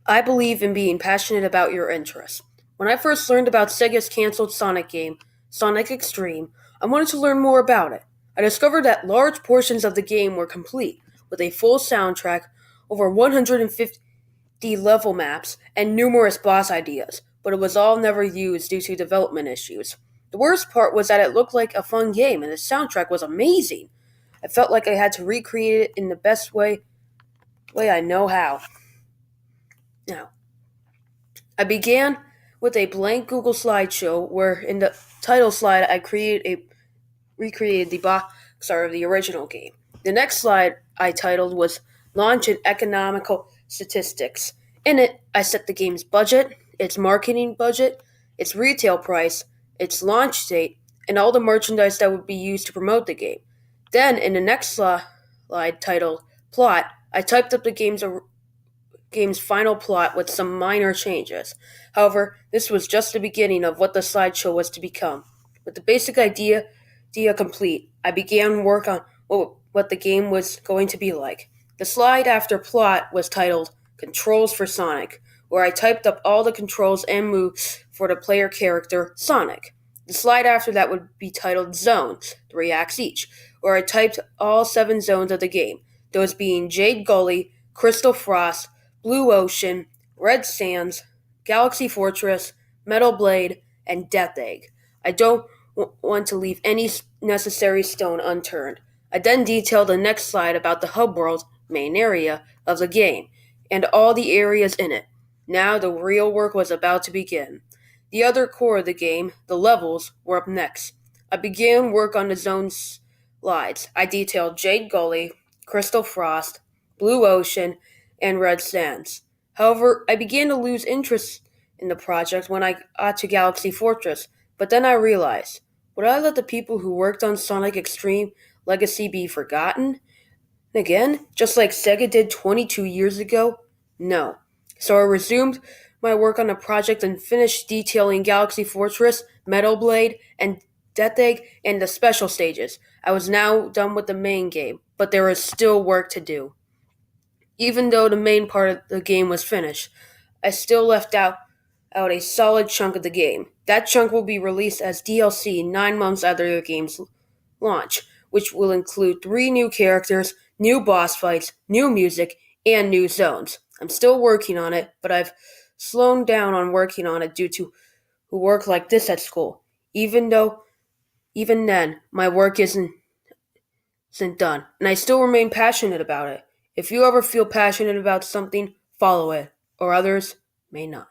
I believe in being passionate about your interests. When I first learned about Sega's canceled Sonic game, Sonic Extreme, I wanted to learn more about it. I discovered that large portions of the game were complete, with a full soundtrack, over 150 level maps, and numerous boss ideas, but it was all never used due to development issues. The worst part was that it looked like a fun game and the soundtrack was amazing. I felt like I had to recreate it in the best way I know how. Now, I began with a blank Google slideshow where in the title slide I recreated the box art of the original game. The next slide I titled was Launch and Economical Statistics. In it, I set the game's budget, its marketing budget, its retail price, its launch date, and all the merchandise that would be used to promote the game. Then, in the next slide titled Plot, I typed up the game's final plot with some minor changes. However, this was just the beginning of what the slideshow was to become. With the basic idea complete, I began work on what the game was going to be like. The slide after plot was titled Controls for Sonic, where I typed up all the controls and moves for the player character Sonic. The slide after that would be titled Zones, 3 acts each, where I typed all 7 zones of the game, those being Jade Gully, Crystal Frost, Blue Ocean, Red Sands, Galaxy Fortress, Metal Blade, and Death Egg. I don't want to leave any necessary stone unturned. I then detailed the next slide about the hub world, main area, of the game, and all the areas in it. Now the real work was about to begin. The other core of the game, the levels, were up next. I began work on the zone slides. I detailed Jade Gully, Crystal Frost, Blue Ocean, and Red Sands. However, I began to lose interest in the project when I got to Galaxy Fortress, but then I realized, would I let the people who worked on Sonic Extreme Legacy be forgotten? Again, just like Sega did 22 years ago? No. So I resumed my work on the project and finished detailing Galaxy Fortress, Metal Blade, and Death Egg and the special stages. I was now done with the main game, but there was still work to do. Even though the main part of the game was finished, I still left out a solid chunk of the game. That chunk will be released as DLC 9 months after the game's launch, which will include 3 new characters, new boss fights, new music, and new zones. I'm still working on it, but I've slowed down on working on it due to work like this at school. Even then, my work isn't done, and I still remain passionate about it. If you ever feel passionate about something, follow it, or others may not.